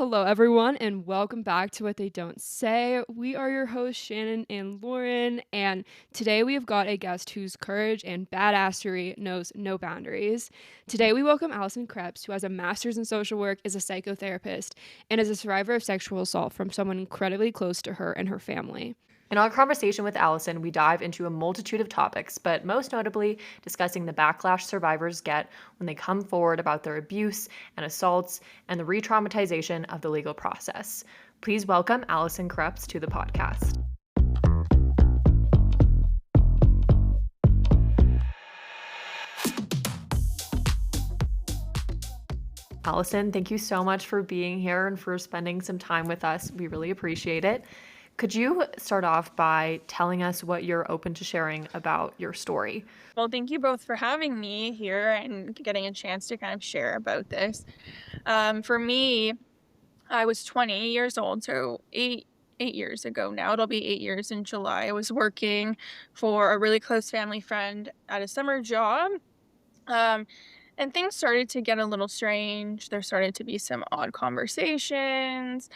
Hello, everyone, and welcome back to What They Don't Say. We are your hosts, Shannon and Lauren, and today we have got a guest whose courage and badassery knows no boundaries. Today we welcome Allyson Kreps, who has a master's in social work, is a psychotherapist, and is a survivor of sexual assault from someone incredibly close to her and her family. In our conversation with Allyson, we dive into a multitude of topics, but most notably discussing the backlash survivors get when they come forward about their abuse and assaults and the retraumatization of the legal process. Please welcome Allyson Kreps to the podcast. Allyson, thank you so much for being here and for spending some time with us. We really appreciate it. Could you start off by telling us what you're open to sharing about your story? Well, thank you both for having me here and getting a chance to kind of share about this. For me, I was 20 years old, so eight years ago now. It'll be 8 years in July. I was working for a really close family friend at a summer job. Um, and things started to get a little strange. There started to be some odd conversations.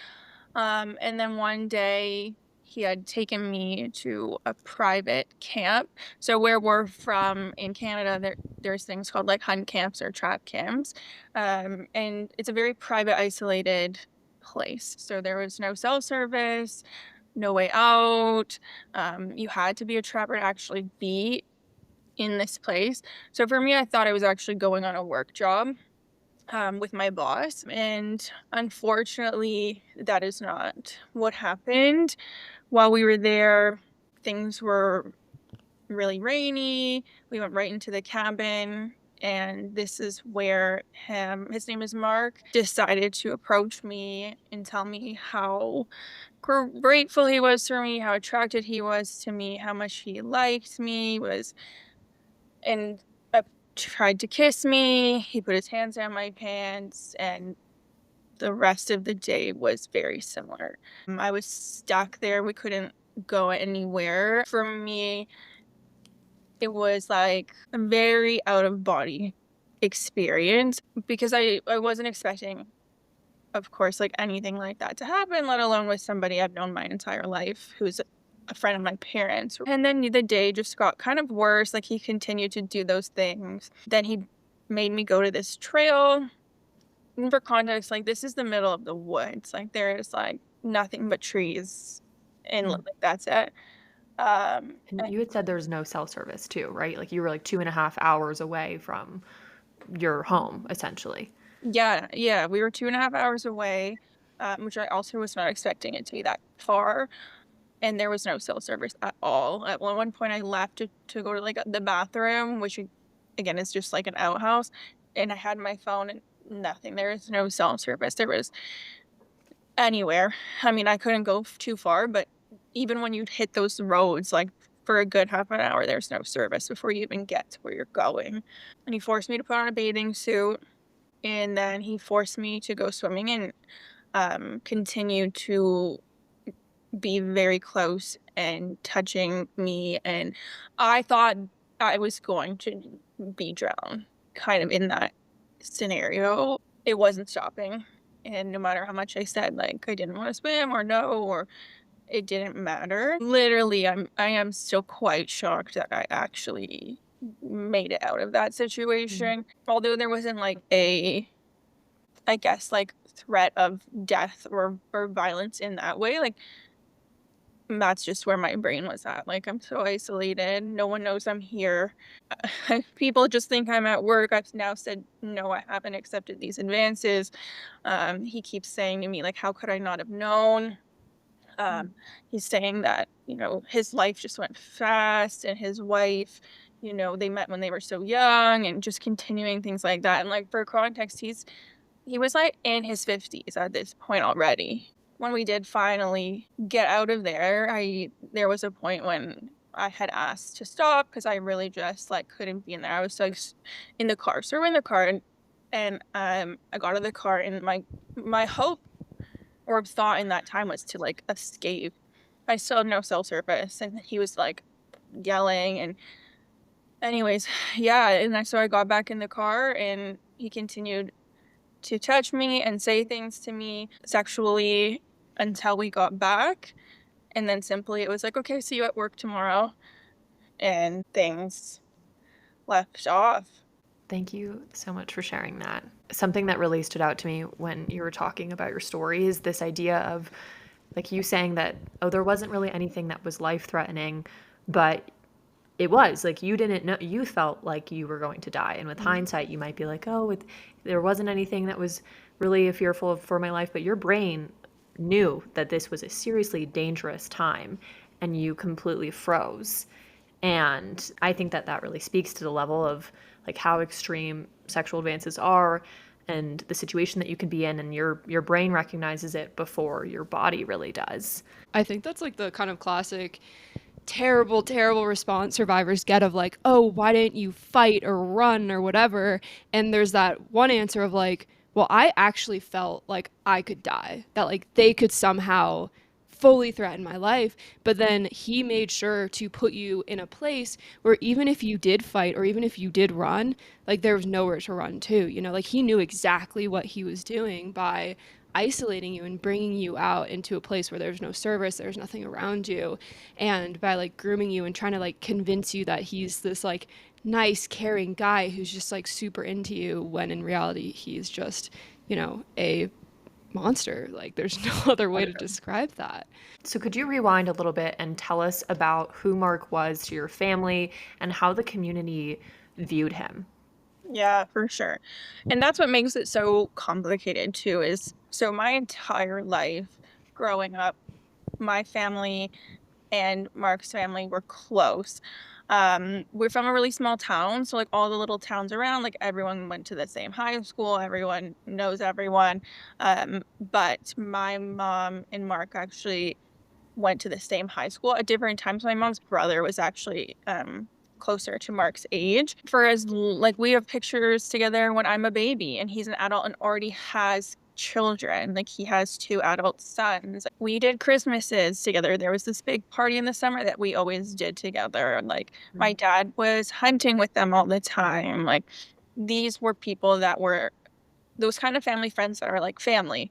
And then one day he had taken me to a private camp. So where we're from in Canada, there's things called like hunt camps or trap camps. And it's a very private, isolated place. So there was no cell service, no way out. You had to be a trapper to actually be in this place. So for me, I thought I was actually going on a work job with my boss. And unfortunately, that is not what happened. While we were there, things were really rainy. We went right into the cabin. And this is where his name is Mark, decided to approach me and tell me how grateful he was for me, how attracted he was to me, how much he liked me, and tried to kiss me. He put his hands down my pants, and the rest of the day was very similar. I was stuck there. We couldn't go anywhere. For me, it was like a very out of body experience because I wasn't expecting, of course, like anything like that to happen, let alone with somebody I've known my entire life who's a friend of my parents. And then the day just got kind of worse. Like he continued to do those things. Then he made me go to this trail. And for context, like this is the middle of the woods. Like there is like nothing but trees and like that's it. And you had said there's no cell service too, right? Like you were like 2.5 hours away from your home, essentially. Yeah, we were 2.5 hours away, which I also was not expecting it to be that far. And there was no cell service at all. At one point, I left to go to like the bathroom, which again is just like an outhouse, and I had my phone and nothing. There was no cell service. There was anywhere. I mean, I couldn't go too far, but even when you'd hit those roads, like for a good half an hour, there's no service before you even get to where you're going. And he forced me to put on a bathing suit, and then he forced me to go swimming and continue to be very close and touching me. And I thought I was going to be drowned kind of in that scenario. It wasn't stopping. And no matter how much I said, like, I didn't want to swim or no, or it didn't matter. Literally, I am still quite shocked that I actually made it out of that situation. Although there wasn't like I guess, like threat of death or violence in that way. Like that's just where my brain was at. Like, I'm so isolated. No one knows I'm here. People just think I'm at work. I've now said, no, I haven't accepted these advances. He keeps saying to me, like, how could I not have known? He's saying that, his life just went fast and his wife, they met when they were so young and just continuing things like that. And like, for context, he was like in his 50s at this point already. When we did finally get out of there was a point when I had asked to stop because I really just like couldn't be in there. I was like in the car. So we're in the car and I got out of the car and my hope or thought in that time was to like escape. I still had no cell service and he was like yelling and anyways, yeah. And so I got back in the car and he continued to touch me and say things to me sexually until we got back. And then simply it was like, okay, see you at work tomorrow. And things left off. Thank you so much for sharing that. Something that really stood out to me when you were talking about your story is this idea of, like, you saying that, oh, there wasn't really anything that was life threatening, but it was like you didn't know, you felt like you were going to die. And with hindsight, you might be like, oh, there wasn't anything that was really fearful for my life, but your brain knew that this was a seriously dangerous time and you completely froze. And I think that that really speaks to the level of like how extreme sexual advances are and the situation that you can be in, and your brain recognizes it before your body really does. I think that's like the kind of classic terrible, terrible response survivors get of like, oh, why didn't you fight or run or whatever? And there's that one answer of like, well, I actually felt like I could die, that like they could somehow fully threaten my life. But then he made sure to put you in a place where even if you did fight or even if you did run, like there was nowhere to run to, you know, like he knew exactly what he was doing by isolating you and bringing you out into a place where there's no service, there's nothing around you, and by like grooming you and trying to like convince you that he's this like nice caring guy who's just like super into you, when in reality he's just, you know, a monster. Like there's no other way to describe that. So could you rewind a little bit and tell us about who Mark was to your family and how the community viewed him? Yeah, for sure. And that's what makes it so complicated too, is so my entire life growing up, my family and Mark's family were close. We're from a really small town, so like all the little towns around, like everyone went to the same high school, everyone knows everyone. But my mom and Mark actually went to the same high school at different times. My mom's brother was actually closer to Mark's age. For like we have pictures together when I'm a baby and he's an adult and already has children. Like he has two adult sons. We did Christmases together. There was this big party in the summer that we always did together. Like my dad was hunting with them all the time. Like these were people that were those kind of family friends that are like family.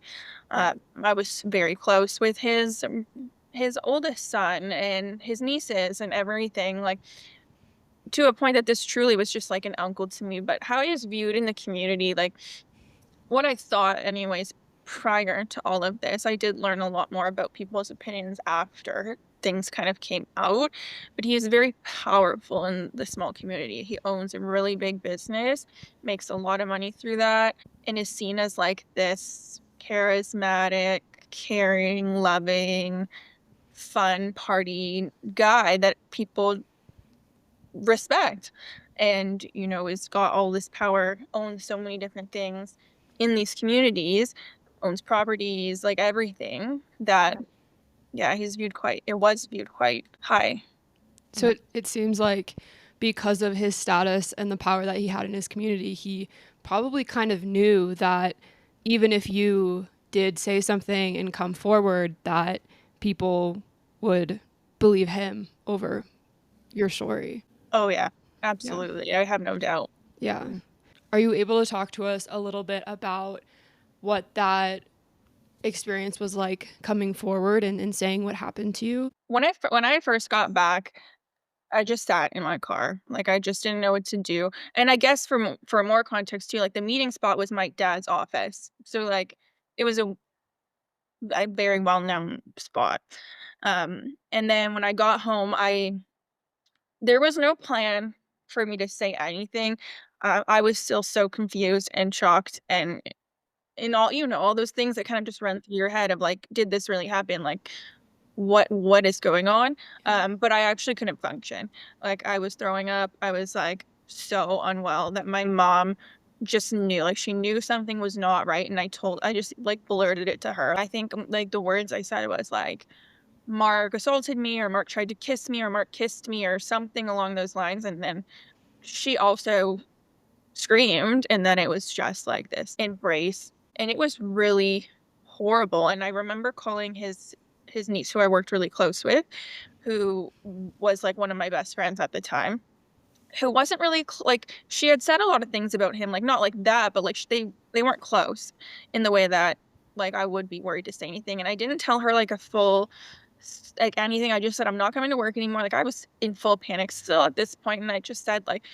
I was very close with his oldest son and his nieces and everything, like to a point that this truly was just like an uncle to me. But how he is viewed in the community, like what I thought anyways, prior to all of this, I did learn a lot more about people's opinions after things kind of came out, but he is very powerful in the small community. He owns a really big business, makes a lot of money through that, and is seen as like this charismatic, caring, loving, fun party guy that people respect. And, you know, has got all this power, owns so many different things in these communities, owns properties, like everything that, yeah, it was viewed quite high. So it seems like because of his status and the power that he had in his community, he probably kind of knew that even if you did say something and come forward, that people would believe him over your story. Oh, yeah, Yeah. absolutely. I have no doubt. Yeah. Are you able to talk to us a little bit about what that experience was like coming forward and saying what happened to you? When I first got back, I just sat in my car. Like, I just didn't know what to do. And I guess for more context too, like the meeting spot was my dad's office. So like it was a very well-known spot. And then when I got home, I there was no plan for me to say anything. I was still so confused and shocked and in all, you know, all those things that kind of just run through your head of like, did this really happen? Like, what is going on? But I actually couldn't function. Like I was throwing up. I was like so unwell that my mom just knew, like she knew something was not right. And I just like blurted it to her. I think like the words I said was like, Mark assaulted me or Mark tried to kiss me or Mark kissed me or something along those lines. And then she also screamed, and then it was just like this embrace, and it was really horrible. And I remember calling his niece, who I worked really close with, who was like one of my best friends at the time, who wasn't really like, she had said a lot of things about him, like not like that, but like they weren't close in the way that like I would be worried to say anything. And I didn't tell her like a full like anything. I just said I'm not coming to work anymore. Like I was in full panic still at this point, and I just said like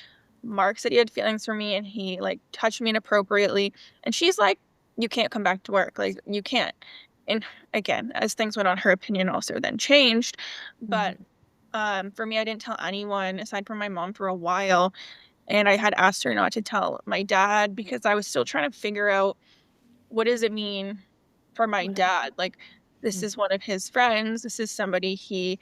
Mark said he had feelings for me and he like touched me inappropriately. And she's like, you can't come back to work. Like you can't. And again, as things went on, her opinion also then changed. But Mhm. for me, I didn't tell anyone aside from my mom for a while. And I had asked her not to tell my dad because I was still trying to figure out what does it mean for my What dad? Like, this happened? is one of his friends. This is somebody he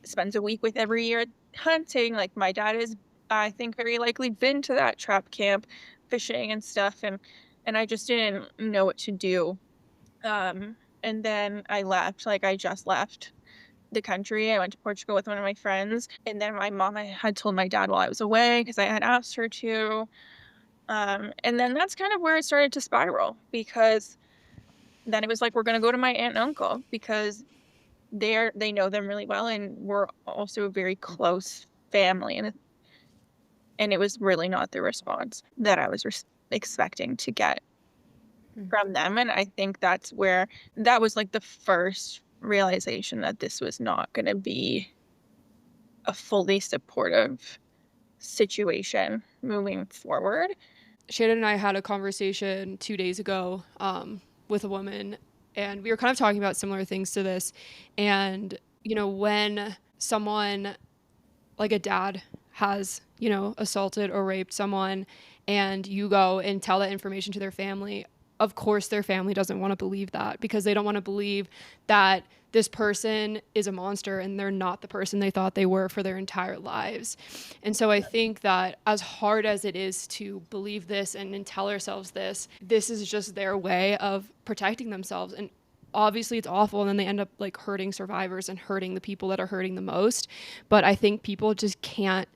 spends a week with every year hunting. Like, my dad is, I think, very likely been to that trap camp fishing and stuff. And I just didn't know what to do. And then I left. Like, I just left the country. I went to Portugal with one of my friends, and then my mom I had told my dad while I was away because I had asked her to. And then that's kind of where it started to spiral because then it was like we're gonna go to my aunt and uncle because they know them really well and we're also a very close family, and it was really not the response that I was expecting to get Mm. from them. And I think that's where that was like the first realization that this was not going to be a fully supportive situation moving forward. Shannon and I had a conversation 2 days ago with a woman, and we were kind of talking about similar things to this. And, when someone like a dad has, assaulted or raped someone, and you go and tell that information to their family, of course their family doesn't want to believe that because they don't want to believe that this person is a monster and they're not the person they thought they were for their entire lives. And so I think that as hard as it is to believe this and tell ourselves this is just their way of protecting themselves. And obviously it's awful, and then they end up like hurting survivors and hurting the people that are hurting the most. But I think people just can't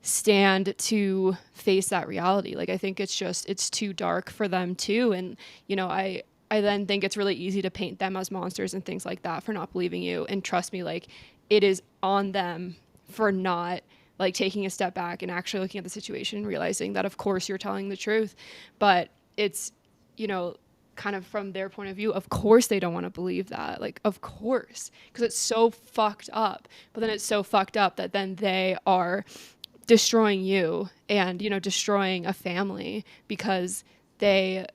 stand to face that reality. Like I think it's too dark for them too. And I then think it's really easy to paint them as monsters and things like that for not believing you. And trust me, like it is on them for not like taking a step back and actually looking at the situation and realizing that of course you're telling the truth. But it's, you know, kind of from their point of view, of course they don't want to believe that. Like, of course, because it's so fucked up. But then it's so fucked up that then they are destroying you and, destroying a family because they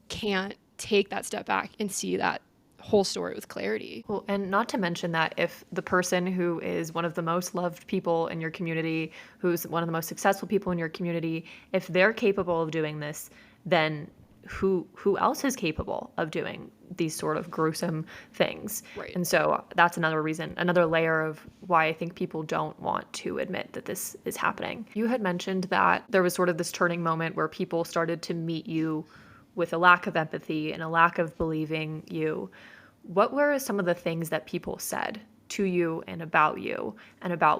can't take that step back and see that whole story with clarity. Well, and not to mention that if the person who is one of the most loved people in your community, who's one of the most successful people in your community, if they're capable of doing this, then who else is capable of doing these sort of gruesome things? Right. And so that's another reason, another layer of why I think people don't want to admit that this is happening. You had mentioned that there was sort of this turning moment where people started to meet you with a lack of empathy and a lack of believing you. What were some of the things that people said to you and about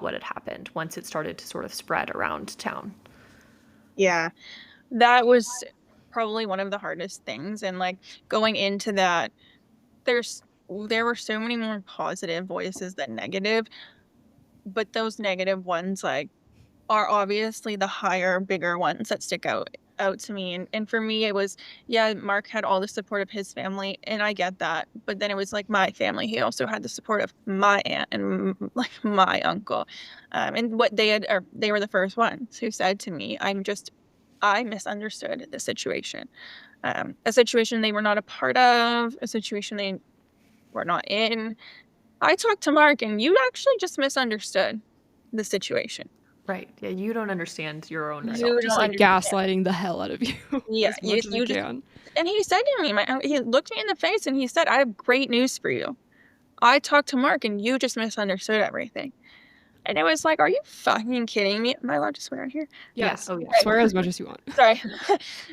what had happened once it started to sort of spread around town? Yeah, that was probably one of the hardest things. And like going into that, there were so many more positive voices than negative, but those negative ones like are obviously the higher, bigger ones that stick out to me. And for me it was, yeah, Mark had all the support of his family and I get that. But then it was like my family. He also had the support of my aunt and like my uncle. And what they had, or they were the first ones who said to me, I misunderstood the situation. A situation they were not a part of, a situation they were not in. I talked to Mark and you actually just misunderstood the situation. Right. Yeah, you don't understand your own Right. You results. Just don't like understand. gaslighting the hell out of you Yeah, as much as you it just, can. and he said to me, he looked me in the face and he said, "I have great news for you. I talked to Mark and you just misunderstood everything." And it was like, "Are you fucking kidding me? Am I allowed to swear on here?" Yeah. Yes. Oh, yeah. Okay. Swear as much as you want. Sorry.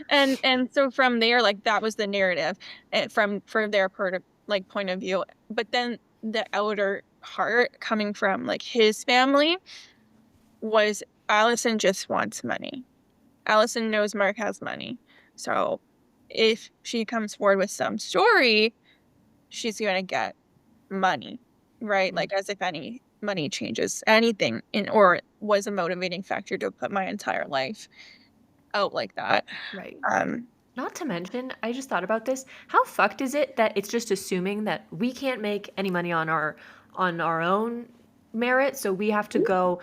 And so from there, like that was the narrative, from their point of view. But then the outer part coming from like his family was Allyson just wants money. Allyson knows Mark has money. So if she comes forward with some story, she's going to get money, right? Mm. Like as if any money changes anything in, or was a motivating factor to put my entire life out like that. Right. Um, Not to mention, I just thought about this. How fucked is it that it's just assuming that we can't make any money on our own merit, so we have to go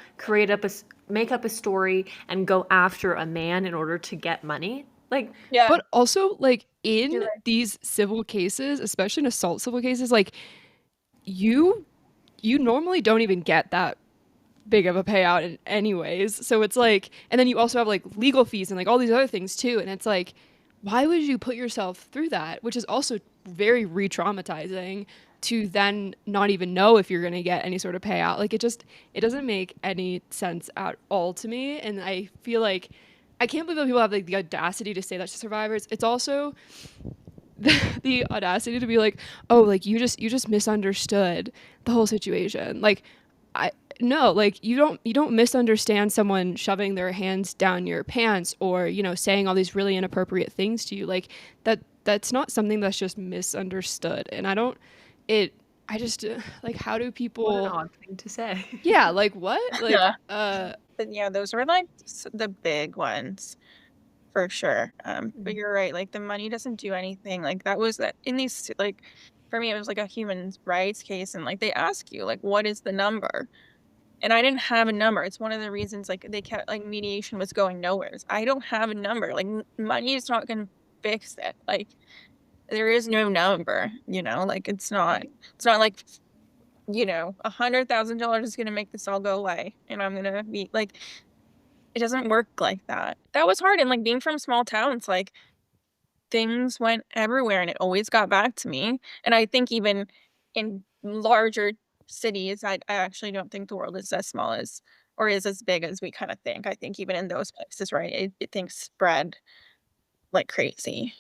make up a story and go after a man in order to get money? Like, yeah, But also, like, in you're right. these civil cases, especially in assault civil cases, like, you you normally don't even get that big of a payout in anyways. So it's like, and then you also have like legal fees and like all these other things too. And it's like, why would you put yourself through that? Which is also very re-traumatizing to then not even know if you're going to get any sort of payout. Like it doesn't make any sense at all to me. And I feel like I can't believe that people have like the audacity to say that to survivors. It's also the audacity to be like, oh, like you just misunderstood the whole situation. Like, I no, like you don't misunderstand someone shoving their hands down your pants or saying all these really inappropriate things to you. Like that's not something that's just misunderstood. And I don't it I just like how do what an people odd thing to say. yeah like what like Yeah. But yeah, those were like the big ones for sure. But you're right, like the money doesn't do anything. Like that was that in these like for me it was like a human rights case and like they ask you like what is the number? And I didn't have a number. It's one of the reasons like they kept like mediation was going nowhere. I don't have a number. Like money is not going to fix it. Like there is no number, like Right. it's not like $100,000 is going to make this all go away and I'm going to be like it doesn't work like that. That was hard and like being from small towns like things went everywhere and it always got back to me. And I think even in larger cities, I actually don't think the world is as small as or is as big as we kind of think. I think even in those places, right, things spread like crazy.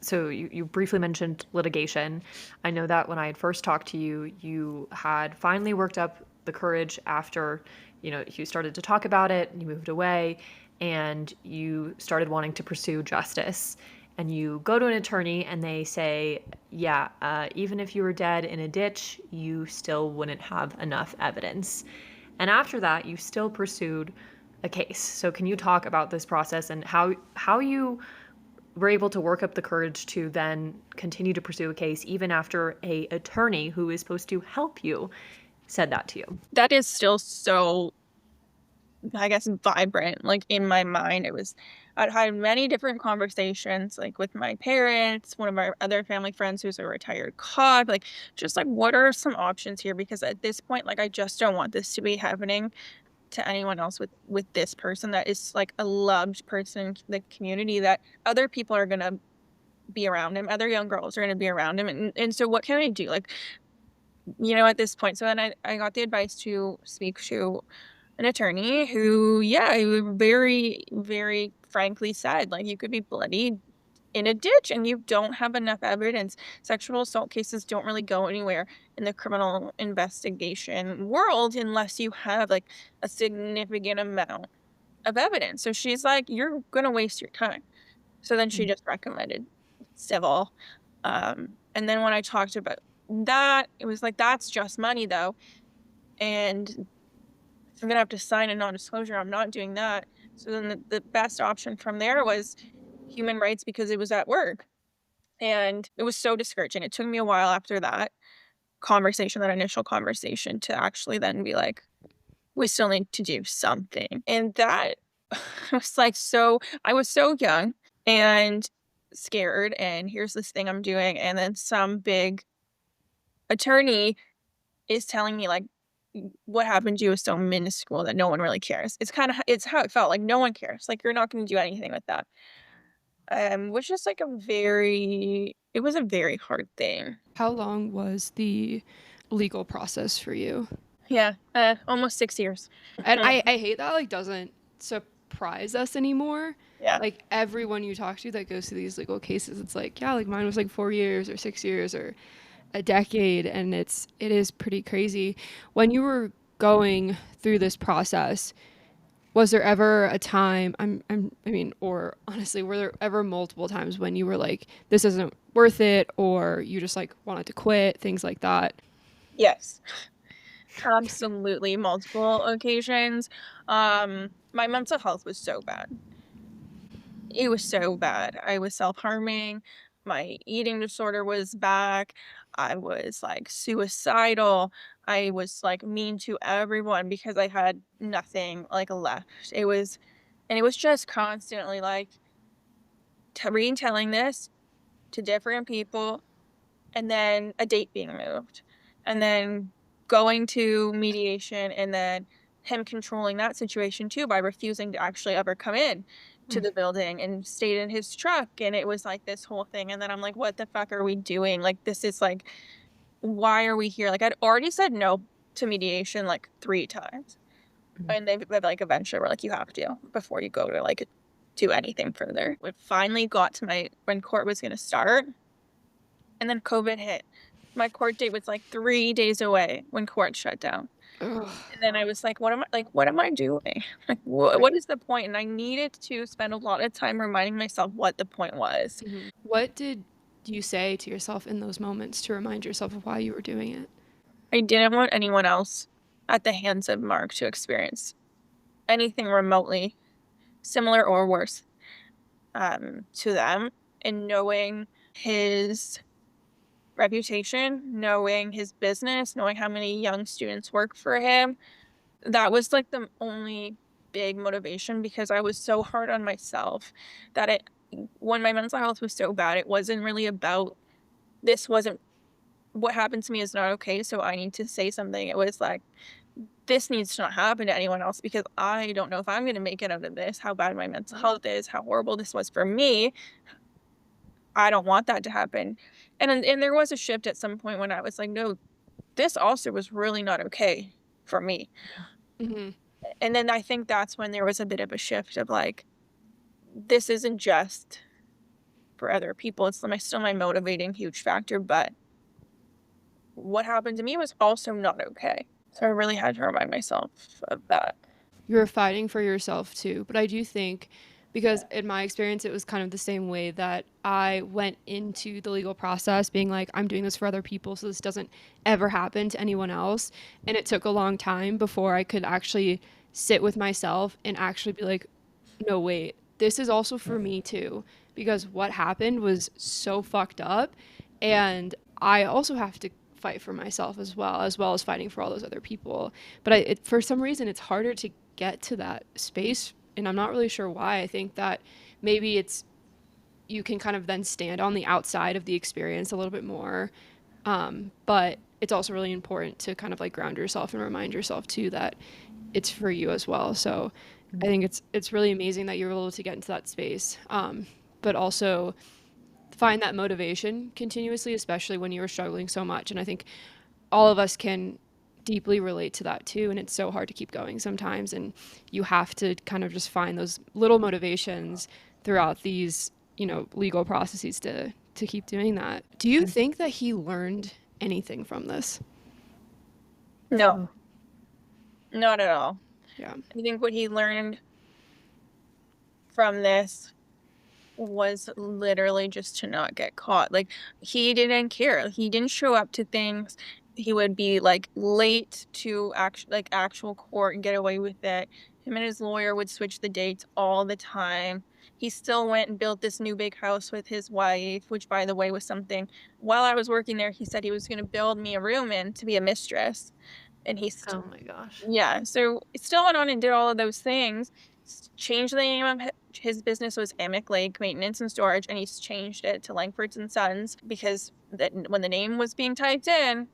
So you briefly mentioned litigation. I know that when I had first talked to you, you had finally worked up the courage after, you started to talk about it, you moved away, and you started wanting to pursue justice. And you go to an attorney and they say, yeah, even if you were dead in a ditch, you still wouldn't have enough evidence. And after that, you still pursued a case. So can you talk about this process and how you were able to work up the courage to then continue to pursue a case even after a attorney who is supposed to help you said that to you? That is still so, I guess, vibrant. Like in my mind, I'd had many different conversations, like with my parents, one of my other family friends who's a retired cop, like just like what are some options here? Because at this point, like I just don't want this to be happening to anyone else with this person that is like a loved person in the community that other people are gonna be around him, other young girls are gonna be around him, and so what can I do? Like, at this point, so then I got the advice to speak to an attorney who, yeah, he very, very frankly said, like, you could be bloodied in a ditch and you don't have enough evidence. Sexual assault cases don't really go anywhere in the criminal investigation world unless you have like a significant amount of evidence. So she's like, you're going to waste your time. So then she just recommended civil. And then when I talked about that, it was like, that's just money though. And I'm going to have to sign a non-disclosure. I'm not doing that. So then the best option from there was human rights because it was at work. And it was so discouraging. It took me a while after that initial conversation to actually then be like, we still need to do something. And that was like, I was so young and scared. And here's this thing I'm doing. And then some big attorney is telling me, like, what happened to you is so minuscule that no one really cares. It's how it felt. Like, no one cares. Like, you're not going to do anything with that. Which is like it was a very hard thing. how long was the legal process for you? Yeah, almost 6 years. And I hate that like doesn't surprise us anymore. Yeah. Like everyone you talk to that goes through these legal cases, it's like, yeah, like mine was like 4 years or 6 years or a decade, and it is pretty crazy. When you were going through this process, was there ever a time I mean, or honestly, were there ever multiple times when you were like, this isn't worth it, or you just like wanted to quit, things like that? Yes. Absolutely, multiple occasions. My mental health was so bad. It was so bad. I was self-harming. My eating disorder was back. I was like suicidal. I was like mean to everyone because I had nothing like left. It was just constantly like retelling this to different people, and then a date being moved, and then going to mediation, and then him controlling that situation too by refusing to actually ever come in to Mm. the building and stayed in his truck, and it was like this whole thing, and then I'm like, "What the fuck are we doing? Like, this is like, why are we here?" Like, I'd already said no to mediation, like, 3 times, Mhm. and they like, eventually were like, "You have to before you go to, like, do anything further." We finally got to my when court was gonna start, and then COVID hit. My court date was, like, 3 days away when court shut down, Ugh. and then I was like, what am I doing? Like, Right. what is the point?" And I needed to spend a lot of time reminding myself what the point was. Mhm. What did you say to yourself in those moments to remind yourself of why you were doing it? I didn't want anyone else at the hands of Mark to experience anything remotely similar or worse, to them, and knowing his reputation, knowing his business, knowing how many young students work for him. That was, like, the only big motivation because I was so hard on myself that it when my mental health was so bad, it wasn't really about this wasn't what happened to me is not okay, so I need to say something. It was like, this needs to not happen to anyone else because I don't know if I'm gonna make it out of this, how bad my mental health is, how horrible this was for me. I don't want that to happen. And there was a shift at some point when I was like, "No, this also was really not okay for me." Yeah. Mhm. And then I think that's when there was a bit of a shift of like, this isn't just for other people, it's still my motivating huge factor, but what happened to me was also not okay. So I really had to remind myself of that. You were fighting for yourself too. But I do think, because Yeah. in my experience, it was kind of the same way that I went into the legal process being like, I'm doing this for other people, so this doesn't ever happen to anyone else. And it took a long time before I could actually sit with myself and actually be like, no, wait, this is also for me too. Because what happened was so fucked up. And I also have to fight for myself as well as fighting for all those other people. But for some reason, it's harder to get to that space. And I'm not really sure why. I think that maybe it's you can kind of then stand on the outside of the experience a little bit more. But it's also really important to kind of like ground yourself and remind yourself too that it's for you as well. So I think it's really amazing that you're able to get into that space, but also find that motivation continuously, especially when you were struggling so much. And I think all of us can deeply relate to that too. And it's so hard to keep going sometimes. And you have to kind of just find those little motivations throughout these, legal processes to keep doing that. Do you And think that he learned anything from this? No, oh, not at all. Yeah. I think what he learned from this was literally just to not get caught. Like, he didn't care. He didn't show up to things. He would be, like, late to actual court and get away with it. Him and his lawyer would switch the dates all the time. He still went and built this new big house with his wife, which, by the way, was something while I was working there, he said he was gonna build me a room in to be a mistress, and oh my gosh. yeah, so it still went on and did all of those things. Changed the name of his business was Amic Lake Maintenance and Storage, and he's changed it to Langford's and Sons because when the name was being typed in,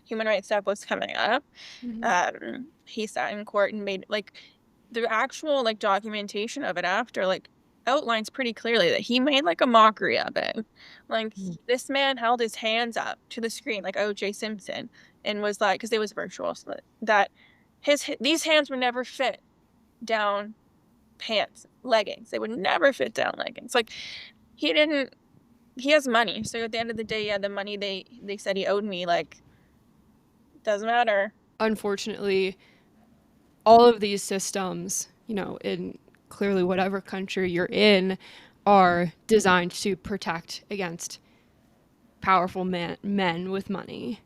human rights stuff was coming up. Hmm. He sat in court and made like the actual like documentation of it after like outlines pretty clearly that he made like a mockery of it. Like Mhm. this man held his hands up to the screen like OJ Simpson and was like, because it was virtual, so that these hands would never fit down pants, leggings. They would never fit down leggings. Like he didn't. He has money, so at the end of the day, yeah, the money they said he owed me like doesn't matter. Unfortunately, all of these systems, in clearly whatever country you're in, are designed to protect against powerful men with money.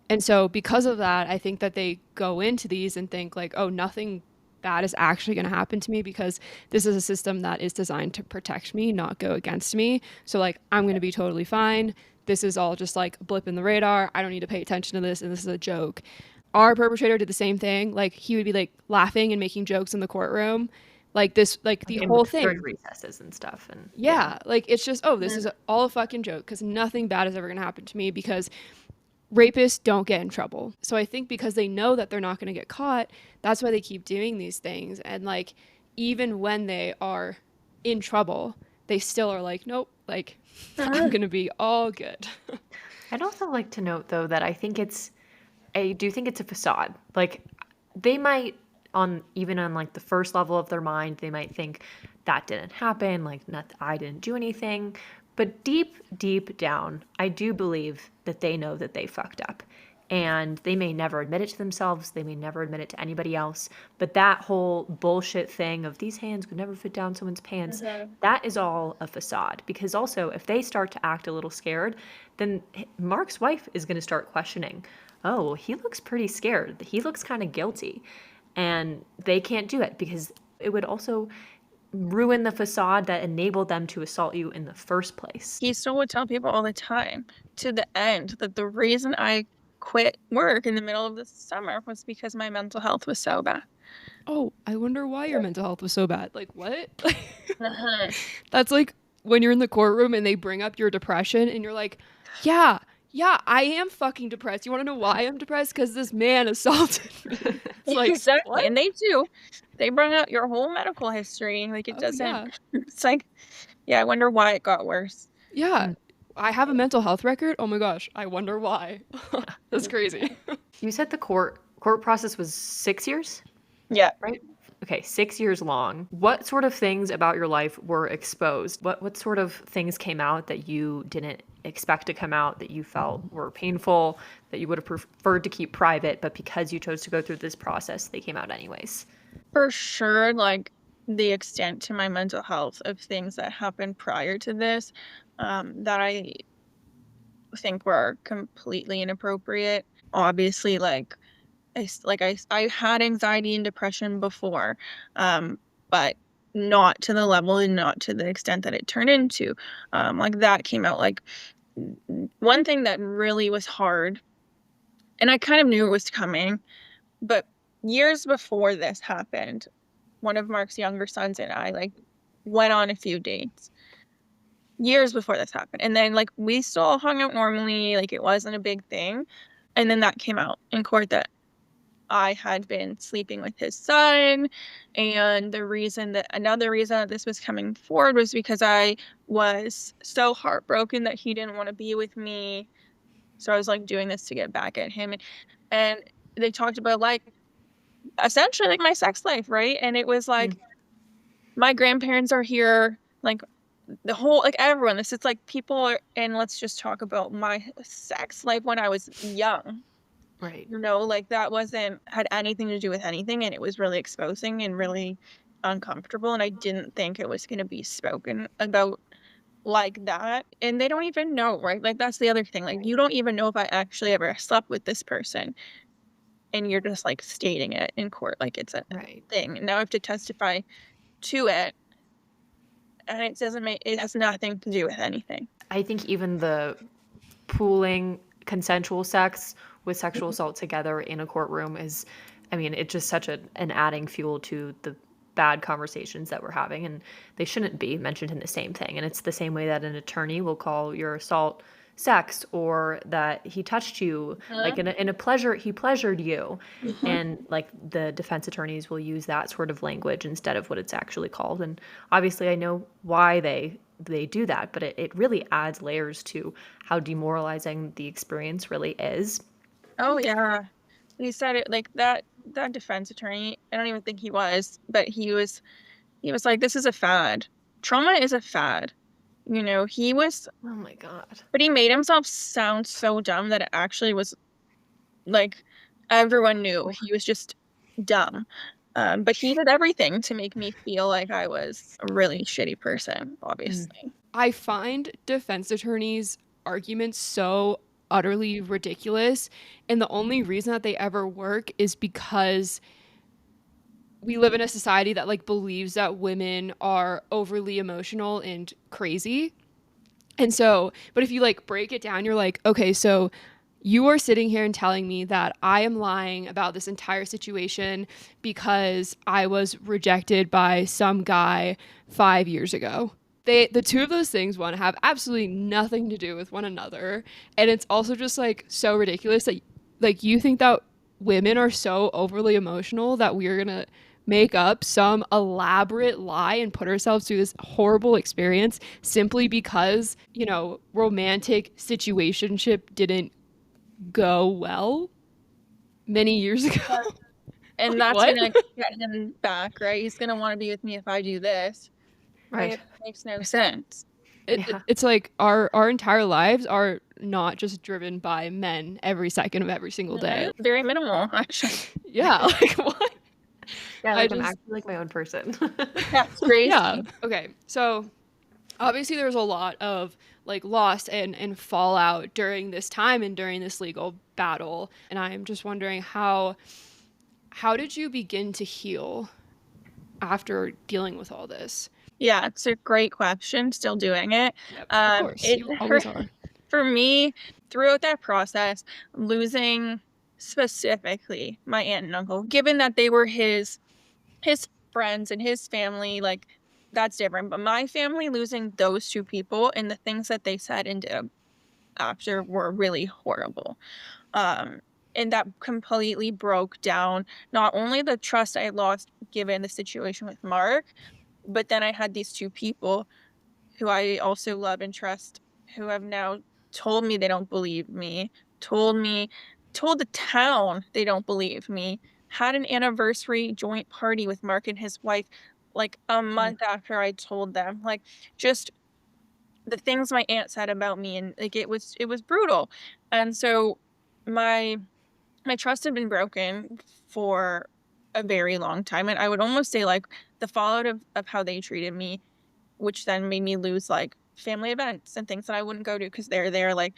And so because of that, I think that they go into these and think like, oh, nothing bad is actually going to happen to me because this is a system that is designed to protect me, not go against me. So like I'm going to be totally fine. This is all just like a blip in the radar. I don't need to pay attention to this and this is a joke. Our perpetrator did the same thing. Like he would be like laughing and making jokes in the courtroom. Like this like the whole During thing. recesses and stuff, and yeah. Yeah, like it's just oh, this Mhm. is all a fucking joke cuz nothing bad is ever going to happen to me because rapists don't get in trouble. So I think because they know that they're not going to get caught, that's why they keep doing these things. And like, even when they are in trouble, they still are like, nope, like, I'm Mhm. going to be all good. I'd also like to note though that I do think it's a facade. Like they might on even on like the first level of their mind, they might think that didn't happen, like not I didn't do anything. But deep down, I do believe that they know that they fucked up. And they may never admit it to themselves, they may never admit it to anybody else, but that whole bullshit thing of these hands would never fit down someone's pants, Mhm. that is all a facade. Because also, if they start to act a little scared, then Mark's wife is going to start questioning, oh, he looks pretty scared. He looks kind of guilty. And they can't do it because it would also ruin the facade that enabled them to assault you in the first place. He still would tell people all the time to the end that the reason I quit work in the middle of the summer was because my mental health was so bad. Oh, I wonder why your mental health was so bad. Like, what? Uh-huh. That's like when you're in the courtroom and they bring up your depression and you're like, yeah, yeah, I am fucking depressed. You want to know why I'm depressed? Because this man assaulted me. It's like, Exactly. what? And they do. They bring out your whole medical history. Like it Oh, doesn't, yeah. it's like, yeah, I wonder why it got worse. Yeah. Mm. I have a mental health record. Oh my gosh. I wonder why. That's crazy. You said the court process was 6 years, Yeah. right? Okay, 6 years long. What sort of things about your life were exposed? What sort of things came out that you didn't expect to come out that you felt were painful, that you would have preferred to keep private, but because you chose to go through this process, they came out anyways? For sure, like the extent to my mental health of things that happened prior to this, that I think were completely inappropriate. Obviously, like I had anxiety and depression before, but not to the level and not to the extent that it turned into. Like that came out like one thing that really was hard, and I kind of knew it was coming, but years before this happened, one of Mark's younger sons and I like went on a few dates years before this happened. And then like we still hung out normally, like it wasn't a big thing. And then that came out in court that I had been sleeping with his son. And another reason that this was coming forward was because I was so heartbroken that he didn't want to be with me. So I was like doing this to get back at him. And they talked about like essentially like my sex life, right? And it was like Mm, my grandparents are here, like the whole like everyone. This is like people are, and let's just talk about my sex life when I was young. right. Like that wasn't had anything to do with anything, and it was really exposing and really uncomfortable. And I didn't think it was going to be spoken about like that. And they don't even know, right? Like that's the other thing. Like you don't even know if I actually ever slept with this person, and you're just like stating it in court like it's a Right. thing. And now I have to testify to it, and it has nothing to do with anything. I think even the pooling consensual sex with sexual assault together in a courtroom is, I mean, it's just such an adding fuel to the bad conversations that we're having, and they shouldn't be mentioned in the same thing. And it's the same way that an attorney will call your assault sex, or that he touched you Huh? like in a pleasure, he pleasured you. Mhm. And like the defense attorneys will use that sort of language instead of what it's actually called. And obviously I know why they do that, but it really adds layers to how demoralizing the experience really is. Oh yeah. He said it like that defense attorney, I don't even think he was, but he was like, "This is a fad. Trauma is a fad." He was Oh my God. but he made himself sound so dumb that it actually was like everyone knew he was just dumb. But he did everything to make me feel like I was a really shitty person, Mm. obviously. I find defense attorneys' arguments so utterly ridiculous. And the only reason that they ever work is because we live in a society that like believes that women are overly emotional and crazy. And so, but if you like break it down, you're like, okay, so you are sitting here and telling me that I am lying about this entire situation because I was rejected by some guy 5 years ago. The two of those things, one, have absolutely nothing to do with one another. And it's also just like so ridiculous that like you think that women are so overly emotional that we're gonna make up some elaborate lie and put ourselves through this horrible experience simply because, you know, romantic situationship didn't go well many years ago. And Like that's what? gonna get him back, right? He's gonna want to be with me if I do this. Like Right. it makes no sense. Yeah. It's like our entire lives are not just driven by men every second of every single day. Very minimal, actually. Yeah, like what? Yeah, I like I'm just acting like my own person. That's yeah. crazy. Okay. So obviously there's a lot of like loss and fallout during this time and during this legal battle. And I'm just wondering how did you begin to heal after dealing with all this? Yeah, it's a great question. Still doing it. Yep, of course. It You always are. for me, throughout that process, losing specifically my aunt and uncle, given that they were his friends and his family, like that's different. But my family losing those two people and the things that they said and did after were really horrible. Um, and that completely broke down not only the trust I lost given the situation with Mark, but then I had these two people who I also love and trust who have now told me they don't believe me, told me, told the town they don't believe me, had an anniversary joint party with Mark and his wife like a Mm. month after I told them. Like just the things my aunt said about me and like it was brutal. And so my my trust had been broken for a very long time. And I would almost say like the fallout of how they treated me, which then made me lose like family events and things that I wouldn't go to because they're there, like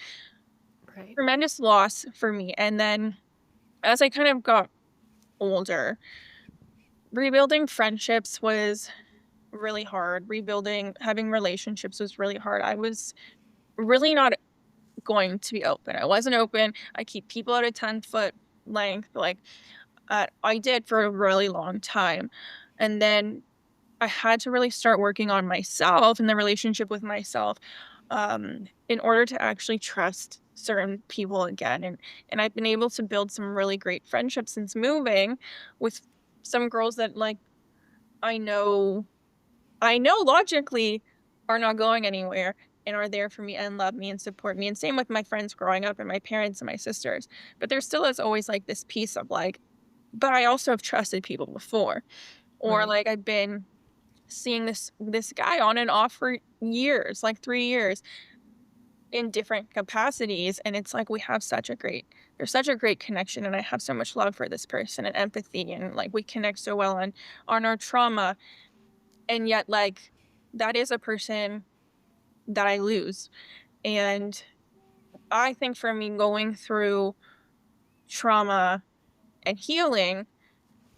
Right. tremendous loss for me. And then as I kind of got older, rebuilding friendships was really hard. Rebuilding, having relationships was really hard. I was really not going to be open. I wasn't open. I keep people at a 10-foot length. Like I did for a really long time. And then I had to really start working on myself and the relationship with myself in order to actually trust certain people again. And I've been able to build some really great friendships since moving with some girls that like I know I know logically are not going anywhere and are there for me and love me and support me. And same with my friends growing up and my parents and my sisters. But there still is always like this piece of like, but I also have trusted people before. Or Right. like I've been seeing this guy on and off for years, like 3 years in different capacities. And it's like we have such a great there's such a great connection and I have so much love for this person and empathy and like we connect so well on our trauma. And yet like that is a person that I lose. And I think for me going through trauma and healing,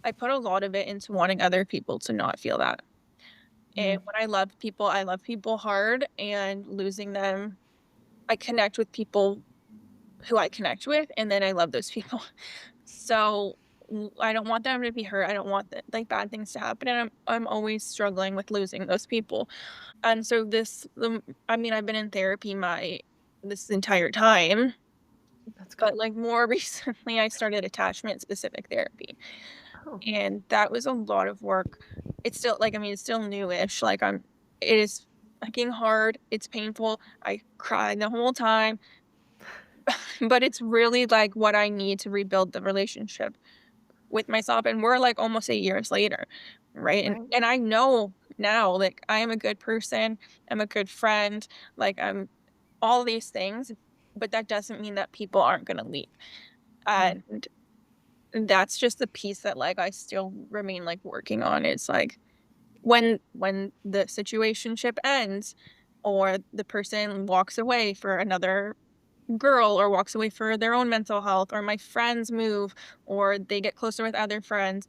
I put a lot of it into wanting other people to not feel that. And Mm. when I love people hard and losing them, I connect with people who I connect with, and then I love those people. So I don't want them to be hurt. I don't want like bad things to happen. And I'm always struggling with losing those people. And so I mean, I've been in therapy my this entire time, That's good. but like more recently, I started attachment specific therapy. Oh. And that was a lot of work. It's still like, I mean, it's still newish. Like it is fucking hard. It's painful. I cried the whole time, but it's really like what I need to rebuild the relationship with myself. And we're like almost 8 years later. Right. And, Right. and I know now, like, I am a good person. I'm a good friend. Like, I'm all these things, but that doesn't mean that people aren't going to leave. Mm. And that's just the piece that like I still remain like working on. It's like when the situationship ends or the person walks away for another girl or walks away for their own mental health, or my friends move, or they get closer with other friends,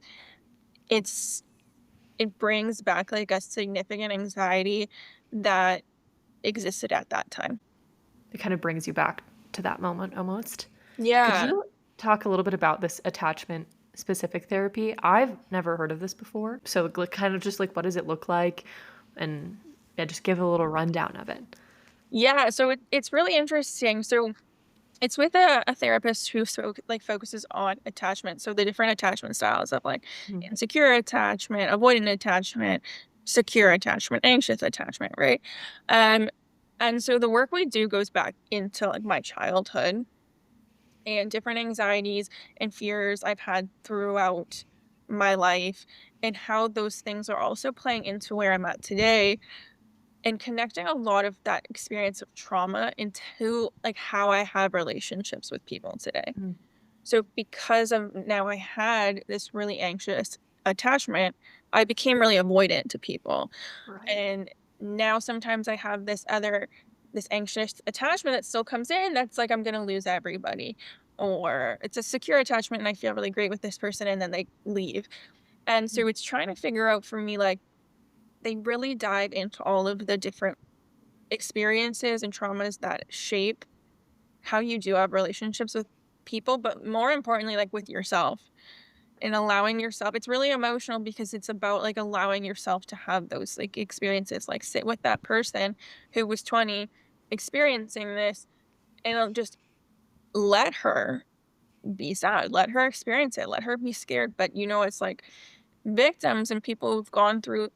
it's it brings back like a significant anxiety that existed at that time. It kind of brings you back to that moment almost. Could Yeah. you talk a little bit about this attachment specific therapy? I've never heard of this before. So like, kind of just like what does it look like? And yeah, just give a little rundown of it. Yeah, so it's really interesting. So it's with a therapist who focuses on attachment. So the different attachment styles of like Mhm. insecure attachment, avoidant attachment, secure attachment, anxious attachment, right? Um, and so the work we do goes back into like my childhood and different anxieties and fears I've had throughout my life, and how those things are also playing into where I'm at today, and connecting a lot of that experience of trauma into like how I have relationships with people today. Mm. So because of now I had this really anxious attachment, I became really avoidant to people. Right. And now sometimes I have this anxious attachment that still comes in that's like I'm gonna lose everybody. Or it's a secure attachment and I feel really great with this person and then they leave. And Mm. so it's trying to figure out for me like they really dive into all of the different experiences and traumas that shape how you do have relationships with people, but more importantly, like with yourself and allowing yourself. It's really emotional because it's about like allowing yourself to have those like experiences, like sit with that person who was 20 experiencing this and just let her be sad, let her experience it, let her be scared. But it's like victims and people who've gone through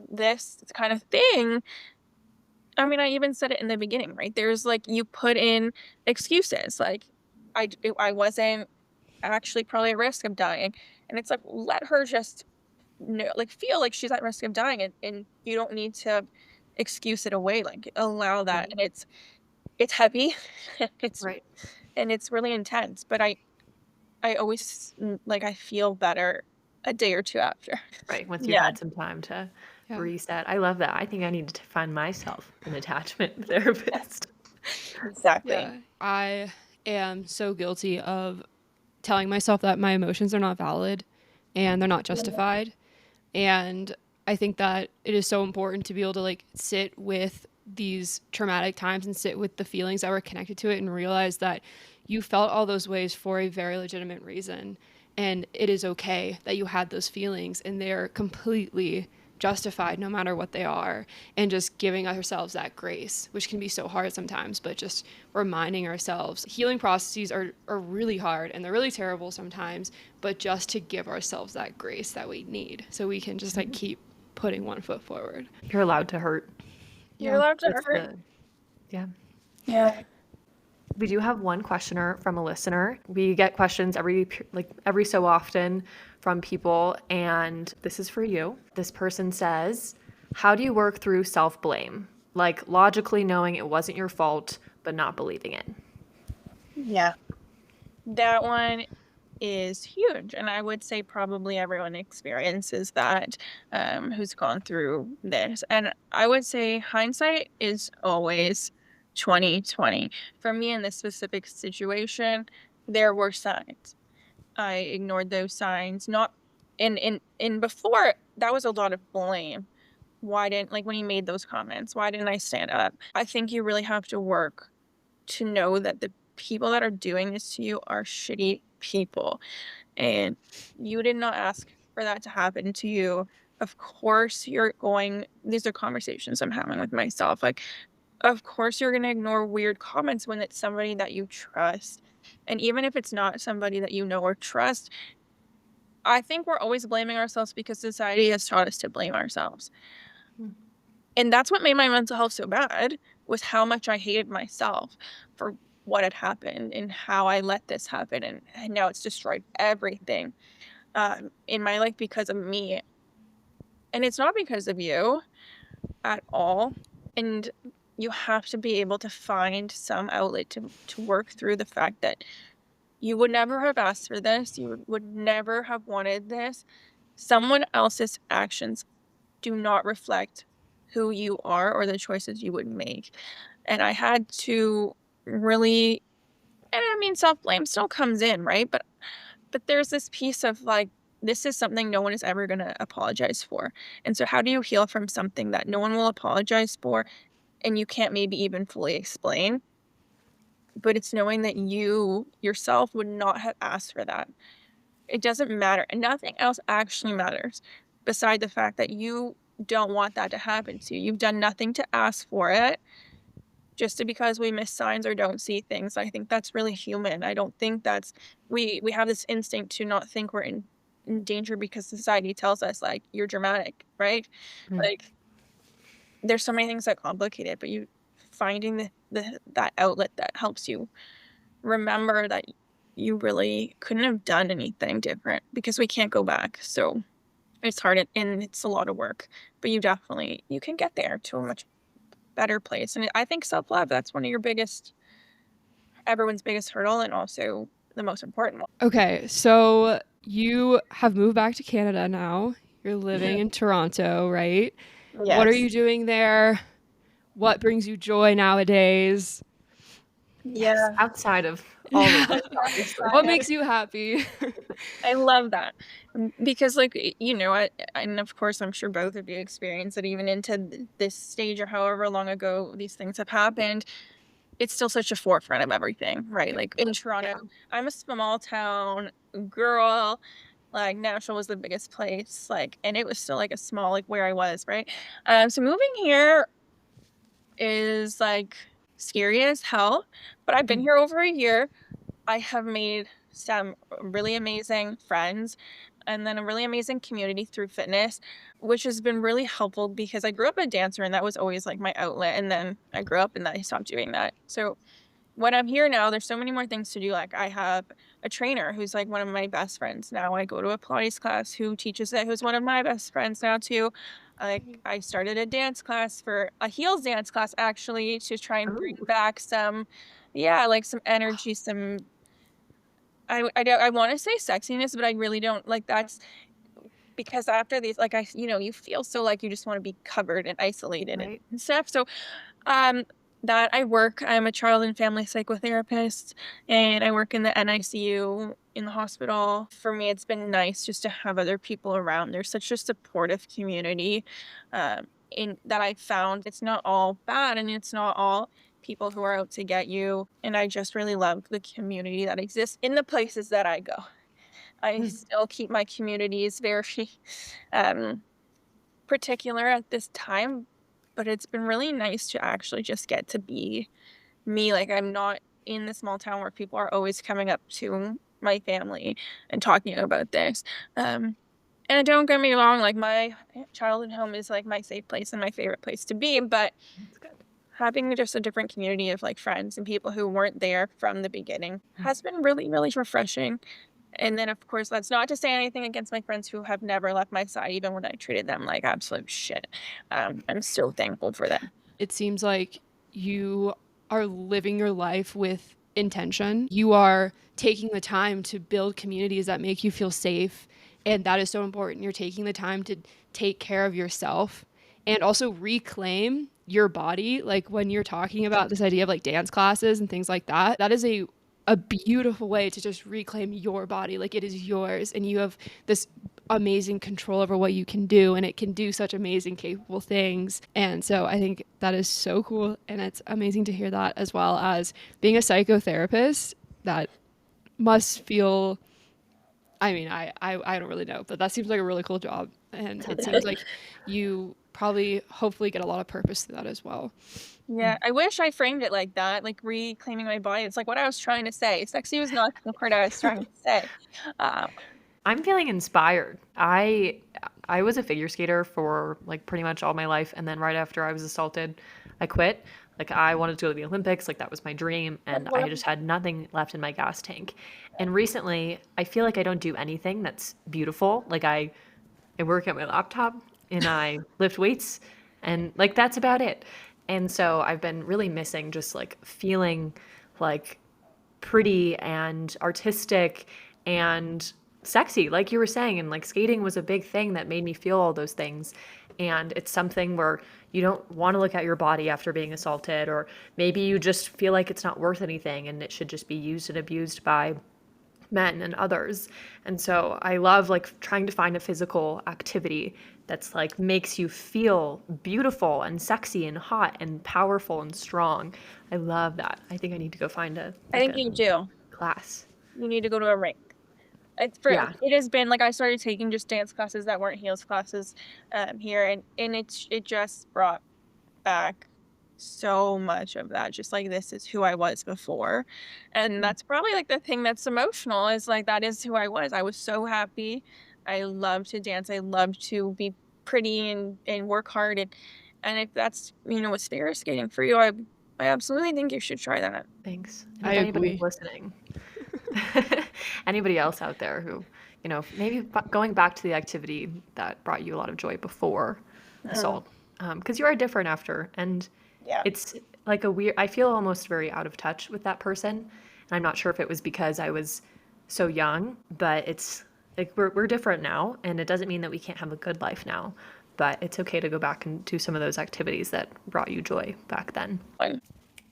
this kind of thing. I mean, I even said it in the beginning, right? There's like you put in excuses, like I wasn't actually probably at risk of dying, and it's like let her just know, like feel like she's at risk of dying, and you don't need to excuse it away. Like allow that, Right. and it's heavy, it's Right. and it's really intense. But I always like I feel better a day or two after. Right. Once you've Yeah, had some time to Yeah. reset. I love that. I think I need to find myself an attachment therapist. exactly. Yeah. I am so guilty of telling myself that my emotions are not valid and they're not justified. And I think that it is so important to be able to like sit with these traumatic times and sit with the feelings that were connected to it and realize that you felt all those ways for a very legitimate reason. And it is okay that you had those feelings and they're completely justified no matter what they are, and just giving ourselves that grace, which can be so hard sometimes, but just reminding ourselves healing processes are really hard and they're really terrible sometimes, but just to give ourselves that grace that we need so we can just like keep putting one foot forward. You're allowed to hurt. You're Yeah. allowed to That's hurt. the yeah. Yeah. We do have one questioner from a listener. We get questions every so often from people, and this is for you. This person says, "How do you work through self-blame? Like logically knowing it wasn't your fault, but not believing it." Yeah. That one is huge, and I would say probably everyone experiences that, who's gone through this, and I would say hindsight is always 20/20. For me in this specific situation, there were signs. I ignored those signs, not in before, that was a lot of blame. Why didn't like, when he made those comments, why didn't I stand up? I think you really have to work to know that the people that are doing this to you are shitty people, and you did not ask for that to happen to you. Of course, these are conversations I'm having with myself. Like, of course, you're going to ignore weird comments when it's somebody that you trust. And even if it's not somebody that you know or trust, I think we're always blaming ourselves because society has taught us to blame ourselves. Mm. And that's what made my mental health so bad, was how much I hated myself for what had happened and how I let this happen, and now it's destroyed everything, in my life because of me, and it's not because of you at all, and you have to be able to find some outlet to work through the fact that you would never have asked for this, you would never have wanted this. Someone else's actions do not reflect who you are or the choices you would make. And I had to really, and I mean, self-blame still comes in, right? But there's this piece of like, this is something no one is ever going to apologize for. And so how do you heal from something that no one will apologize for and you can't maybe even fully explain? But it's knowing that you yourself would not have asked for that. It doesn't matter. And nothing else actually matters beside the fact that you don't want that to happen to you. You've done nothing to ask for it just because we miss signs or don't see things. I think that's really human. I don't think that's we have this instinct to not think we're in danger because society tells us like you're dramatic, right? Mm. Like there's so many things that complicate it, but you finding the that outlet that helps you remember that you really couldn't have done anything different because we can't go back. So it's hard and it's a lot of work, but you can get there to a much better place. And I think self-love, that's one of your biggest everyone's biggest hurdle and also the most important one. Okay, so you have moved back to Canada now. You're living in Toronto, right? What are Yes. you doing there? What brings you joy nowadays? Yes, Yeah. outside of all of this, obviously. What makes you happy? I love that. Because like and of course I'm sure both of you experience it even into this stage or however long ago these things have happened. It's still such a forefront of everything, right? Like in Yeah. Toronto, I'm a small town girl. Like Nashville was the biggest place, like, and it was still like a small, like where I was, right? So moving here is like scary as hell, but I've been Mm. here over a year. I have made some really amazing friends and then a really amazing community through fitness, which has been really helpful because I grew up a dancer and that was always like my outlet. And then I grew up and then I stopped doing that. So when I'm here now, there's so many more things to do. Like I have a trainer who's like one of my best friends now. I go to a Pilates class who teaches it, who's one of my best friends now too. Like I started a dance class for a heels dance class actually to try and bring Oh, back some, yeah, like some energy, some I wanna say sexiness, but I really don't like, that's because after these, like, you feel so like you just wanna be covered and isolated right. and stuff, so, um, that I work I'm a child and family psychotherapist, and I work in the NICU in the hospital. For me, it's been nice just to have other people around. There's such a supportive community, in that I found. It's not all bad, and it's not all people who are out to get you, and I just really love the community that exists in the places that I go. I Mm. still keep my communities very, um particular at this time, but it's been really nice to actually just get to be me. Like, I'm not in the small town where people are always coming up to my family and talking about this. And don't get me wrong, like, my childhood home is, like, my safe place and my favorite place to be, but That's good. having just a different community of, like, friends and people who weren't there from the beginning Mm. has been really, really refreshing. And then, of course, that's not to say anything against my friends who have never left my side, even when I treated them like absolute shit. I'm so thankful for them. It seems like you are living your life with intention. You are taking the time to build communities that make you feel safe. And that is so important. You're taking the time to take care of yourself and also reclaim your body. Like when you're talking about this idea of like dance classes and things like that, that is a beautiful way to just reclaim your body. Like it is yours and you have this amazing control over what you can do and it can do such amazing capable things. And so I think that is so cool and it's amazing to hear that, as well as being a psychotherapist. That must feel, I mean, I don't really know, but that seems like a really cool job and it seems like you probably hopefully get a lot of purpose through that as well. Yeah, I wish I framed it like that, like reclaiming my body. It's like what I was trying to say. Sexy was not the word I was trying to say. Um, I'm feeling inspired. I was a figure skater for like pretty much all my life, and then right after I was assaulted, I quit. Like I wanted to go to the Olympics, like that was my dream, and I just had nothing left in my gas tank. And recently, I feel like I don't do anything that's beautiful. Like I work at my laptop and I lift weights and like that's about it. And so I've been really missing just like feeling like pretty and artistic and sexy, like you were saying. And like skating was a big thing that made me feel all those things. and it's something where you don't want to look at your body after being assaulted, or maybe you just feel like it's not worth anything and it should just be used and abused by men and others. And so I love like trying to find a physical activity that's like makes you feel beautiful and sexy and hot and powerful and strong. I love that. I think I need to go find I think you do. class. You need to go to a rink. Yeah. It has been like I started taking just dance classes that weren't heels classes here, and it just brought back so much of that, just like this is who I was before. And that's probably like the thing that's emotional, is like that is who I was so happy. I love to dance, I love to be pretty and work hard, and if that's, you know, what's figure skating for you, I absolutely think you should try that. Thanks. And I if anybody's agree. listening, anybody else out there who, maybe going back to the activity that brought you a lot of joy before assault, because you are different after, and Yeah. it's like I feel almost very out of touch with that person. And I'm not sure if it was because I was so young, but it's like we're different now, and it doesn't mean that we can't have a good life now, but it's okay to go back and do some of those activities that brought you joy back then.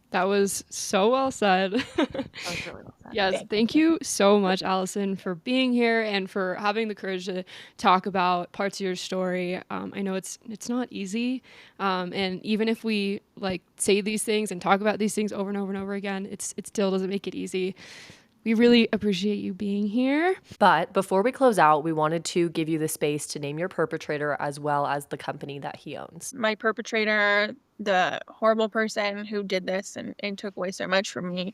That was so well said. That was really well said. Yes, thank you so much, Allyson, for being here and for having the courage to talk about parts of your story. I know it's not easy, and even if we like say these things and talk about these things over and over and over again, it still doesn't make it easy. We really appreciate you being here. But before we close out, we wanted to give you the space to name your perpetrator as well as the company that he owns. My perpetrator, the horrible person who did this and took away so much from me,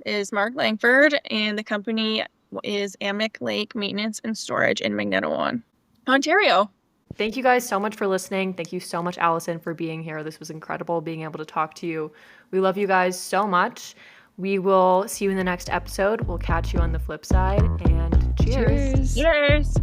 is Mark Langford, and the company is Amic Lake Maintenance and Storage in Magnetawan, Ontario. Thank you guys so much for listening. Thank you so much, Allyson, for being here. This was incredible being able to talk to you. We love you guys so much. We will see you in the next episode. We'll catch you on the flip side, and cheers. Cheers.